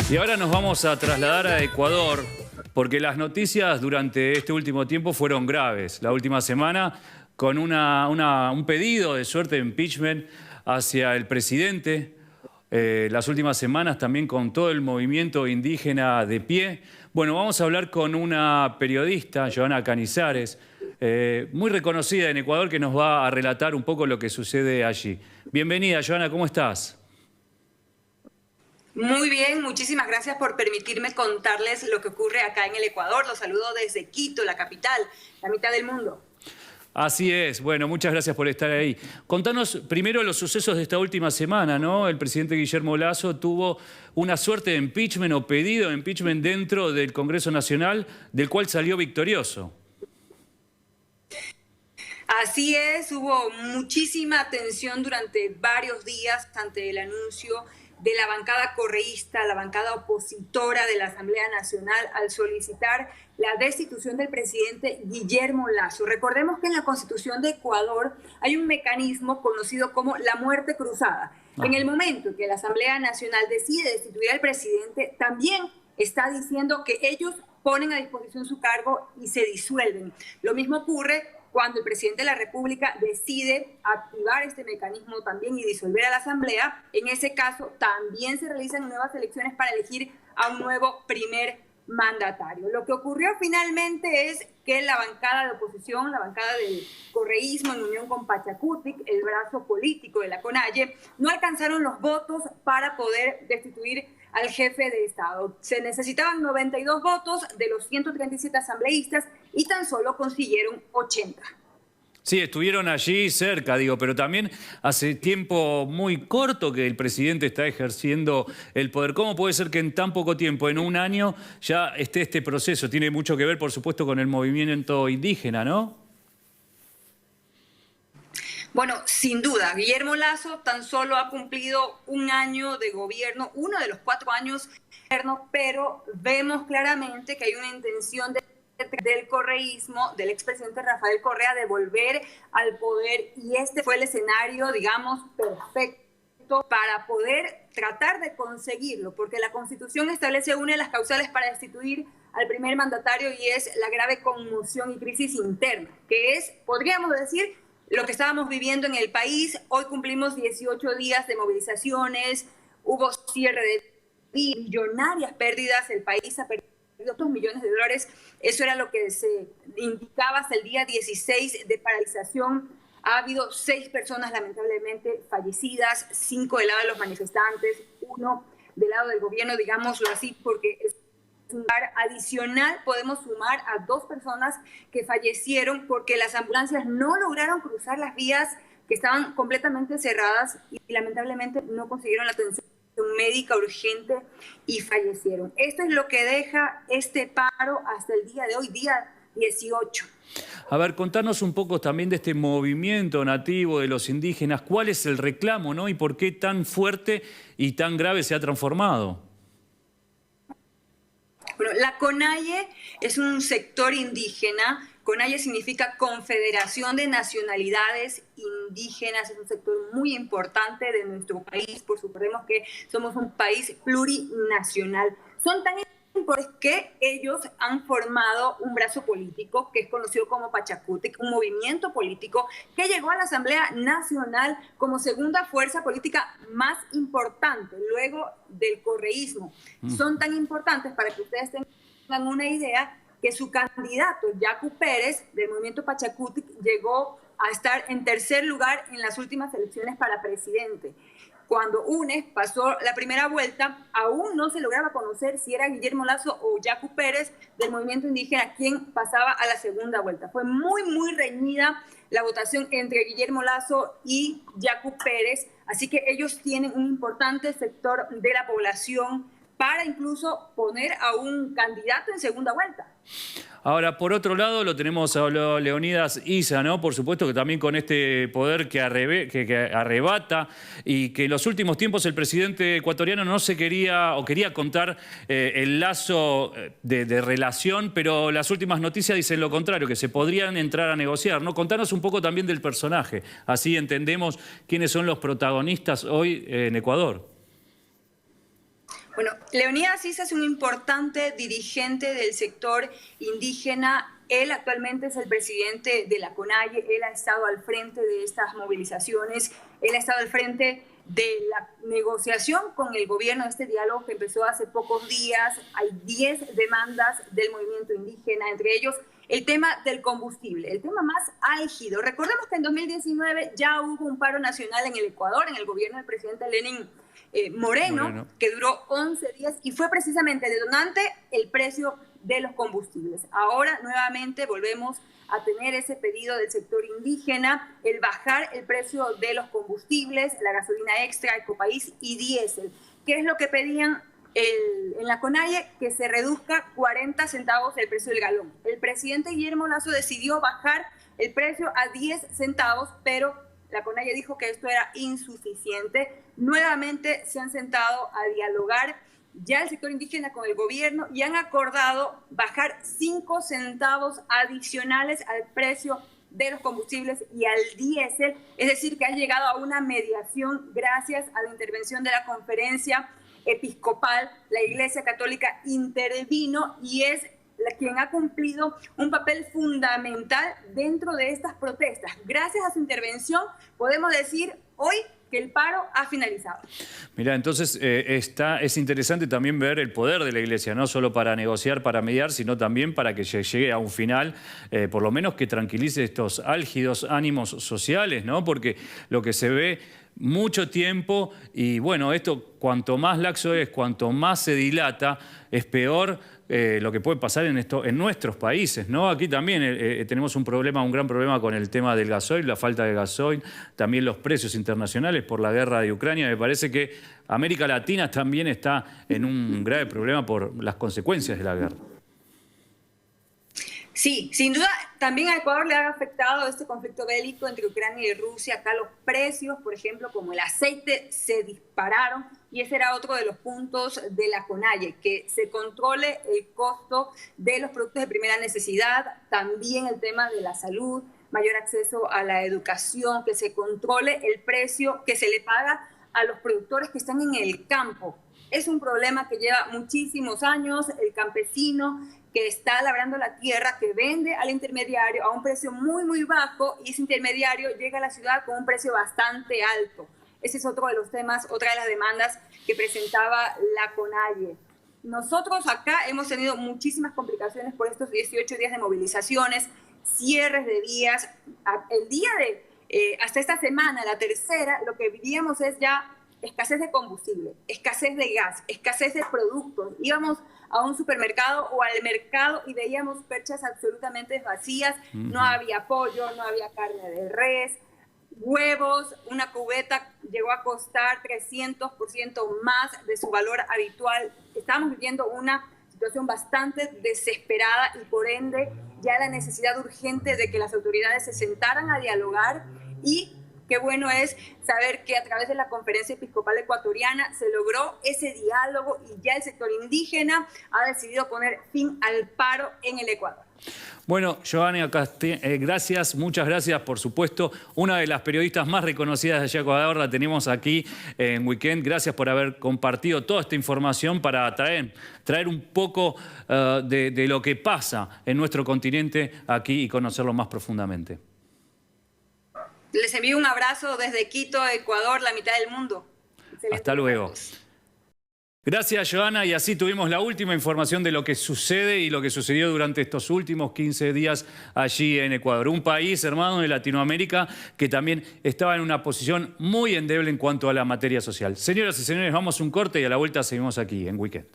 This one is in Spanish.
Y ahora nos vamos a trasladar a Ecuador, porque las noticias durante este último tiempo fueron graves. La última semana, con un pedido de suerte de impeachment hacia el presidente. Las últimas semanas también con todo el movimiento indígena de pie. Bueno, vamos a hablar con una periodista, Joana Canizares, muy reconocida en Ecuador, que nos va a relatar un poco lo que sucede allí. Bienvenida, Joana, ¿cómo estás? Muy bien, muchísimas gracias por permitirme contarles lo que ocurre acá en el Ecuador. Los saludo desde Quito, la capital, la mitad del mundo. Así es. Bueno, muchas gracias por estar ahí. Contanos primero los sucesos de esta última semana, ¿no? El presidente Guillermo Lasso tuvo una suerte de impeachment o pedido de impeachment dentro del Congreso Nacional, del cual salió victorioso. Así es, hubo muchísima tensión durante varios días ante el anuncio de la bancada correísta, la bancada opositora de la Asamblea Nacional, al solicitar la destitución del presidente Guillermo Lasso. Recordemos que en la Constitución de Ecuador hay un mecanismo conocido como la muerte cruzada. En el momento que la Asamblea Nacional decide destituir al presidente, también está diciendo que ellos ponen a disposición su cargo y se disuelven. Lo mismo ocurre cuando el presidente de la República decide activar este mecanismo también y disolver a la Asamblea. En ese caso también se realizan nuevas elecciones para elegir a un nuevo primer mandatario. Lo que ocurrió finalmente es que la bancada de oposición, la bancada del correísmo en unión con Pachacutic, el brazo político de la CONAIE, no alcanzaron los votos para poder destituir al jefe de Estado. Se necesitaban 92 votos de los 137 asambleístas y tan solo consiguieron 80. Sí, estuvieron allí cerca, digo, pero también hace tiempo muy corto que el presidente está ejerciendo el poder. ¿Cómo puede ser que en tan poco tiempo, en un año, ya esté este proceso? Tiene mucho que ver, por supuesto, con el movimiento indígena, ¿no? Bueno, sin duda, Guillermo Lasso tan solo ha cumplido un año de gobierno, uno de los 4 años de gobierno, pero vemos claramente que hay una intención del correísmo, del expresidente Rafael Correa, de volver al poder, y este fue el escenario, digamos, perfecto para poder tratar de conseguirlo, porque la Constitución establece una de las causales para destituir al primer mandatario y es la grave conmoción y crisis interna, que es, podríamos decir, lo que estábamos viviendo en el país. Hoy cumplimos 18 días de movilizaciones, hubo cierre de millonarias pérdidas, el país ha perdido 2 millones de dólares, eso era lo que se indicaba hasta el día 16 de paralización. Ha habido 6 personas lamentablemente fallecidas, 5 del lado de los manifestantes, 1 del lado del gobierno, digámoslo así, porque es adicional. Podemos sumar a 2 personas que fallecieron porque las ambulancias no lograron cruzar las vías que estaban completamente cerradas y lamentablemente no consiguieron la atención médica urgente y fallecieron. Esto es lo que deja este paro hasta el día de hoy, día 18. A ver, contanos un poco también de este movimiento nativo de los indígenas. ¿Cuál es el reclamo, no? ¿Y por qué tan fuerte y tan grave se ha transformado? Bueno, la CONAIE es un sector indígena. CONAIE significa Confederación de Nacionalidades Indígenas. Es un sector muy importante de nuestro país. Por supuesto que somos un país plurinacional. Son tan importantes que ellos han formado un brazo político que es conocido como Pachacutic, un movimiento político que llegó a la Asamblea Nacional como segunda fuerza política más importante luego del correísmo. Son tan importantes, para que ustedes tengan una idea, que su candidato, Yacu Pérez, del movimiento Pachacutic, llegó a estar en tercer lugar en las últimas elecciones para presidente. Cuando UNES pasó la primera vuelta, aún no se lograba conocer si era Guillermo Lasso o Yacu Pérez del movimiento indígena quien pasaba a la segunda vuelta. Fue muy reñida la votación entre Guillermo Lasso y Yacu Pérez, así que ellos tienen un importante sector de la población para incluso poner a un candidato en segunda vuelta. Ahora, por otro lado, lo tenemos a Leonidas Issa, ¿no? Por supuesto que también con este poder que arrebata y que en los últimos tiempos el presidente ecuatoriano no se quería o quería contar el lazo de relación, pero las últimas noticias dicen lo contrario, que se podrían entrar a negociar, ¿no? Contanos un poco también del personaje, así entendemos quiénes son los protagonistas hoy en Ecuador. Bueno, Leonidas Issa es un importante dirigente del sector indígena. Él actualmente es el presidente de la CONAIE. Él ha estado al frente de estas movilizaciones. Él ha estado al frente de la negociación con el gobierno, de este diálogo que empezó hace pocos días. Hay 10 demandas del movimiento indígena, entre ellos el tema del combustible, el tema más álgido. Recordemos que en 2019 ya hubo un paro nacional en el Ecuador, en el gobierno del presidente Lenín Moreno, que duró 11 días y fue precisamente detonante el precio de los combustibles. Ahora nuevamente volvemos a tener ese pedido del sector indígena, el bajar el precio de los combustibles, la gasolina extra, Ecopaís y diésel. ¿Qué es lo que pedían en la CONAIE? Que se reduzca 40 centavos el precio del galón. El presidente Guillermo Lasso decidió bajar el precio a 10 centavos, pero la CONAIE dijo que esto era insuficiente. Nuevamente se han sentado a dialogar ya el sector indígena con el gobierno y han acordado bajar 5 centavos adicionales al precio de los combustibles y al diésel. Es decir, que han llegado a una mediación gracias a la intervención de la conferencia episcopal. La Iglesia Católica intervino y es quien ha cumplido un papel fundamental dentro de estas protestas. Gracias a su intervención podemos decir hoy que el paro ha finalizado. Mira, entonces es interesante también ver el poder de la Iglesia, no solo para negociar, para mediar, sino también para que llegue a un final, por lo menos que tranquilice estos álgidos ánimos sociales, ¿no? Porque lo que se ve mucho tiempo y bueno, esto cuanto más laxo es, cuanto más se dilata, es peor lo que puede pasar en nuestros países, ¿no? Aquí también tenemos un gran problema con el tema del gasoil, la falta de gasoil, también los precios internacionales por la guerra de Ucrania. Me parece que América Latina también está en un grave problema por las consecuencias de la guerra. Sí, sin duda, también a Ecuador le ha afectado este conflicto bélico entre Ucrania y Rusia. Acá los precios, por ejemplo, como el aceite, se dispararon y ese era otro de los puntos de la CONAIE, que se controle el costo de los productos de primera necesidad, también el tema de la salud, mayor acceso a la educación, que se controle el precio que se le paga a los productores que están en el campo. Es un problema que lleva muchísimos años. El campesino que está labrando la tierra, que vende al intermediario a un precio muy bajo y ese intermediario llega a la ciudad con un precio bastante alto. Ese es otro de los temas, otra de las demandas que presentaba la CONAIE. Nosotros acá hemos tenido muchísimas complicaciones por estos 18 días de movilizaciones, cierres de vías. El día hasta esta semana, la tercera, lo que vivíamos es ya escasez de combustible, escasez de gas, escasez de productos. Íbamos a un supermercado o al mercado y veíamos perchas absolutamente vacías. No había pollo, no había carne de res, huevos. Una cubeta llegó a costar 300% más de su valor habitual. Estábamos viviendo una situación bastante desesperada y por ende ya la necesidad urgente de que las autoridades se sentaran a dialogar. Y qué bueno es saber que a través de la Conferencia Episcopal Ecuatoriana se logró ese diálogo y ya el sector indígena ha decidido poner fin al paro en el Ecuador. Bueno, Joana, gracias, muchas gracias, por supuesto. Una de las periodistas más reconocidas de allá de Ecuador la tenemos aquí en Weekend. Gracias por haber compartido toda esta información para traer un poco de lo que pasa en nuestro continente aquí y conocerlo más profundamente. Les envío un abrazo desde Quito, Ecuador, la mitad del mundo. Excelente. Hasta luego. Gracias, Joana. Y así tuvimos la última información de lo que sucede y lo que sucedió durante estos últimos 15 días allí en Ecuador. Un país, hermano, de Latinoamérica que también estaba en una posición muy endeble en cuanto a la materia social. Señoras y señores, vamos a un corte y a la vuelta seguimos aquí en Weekend.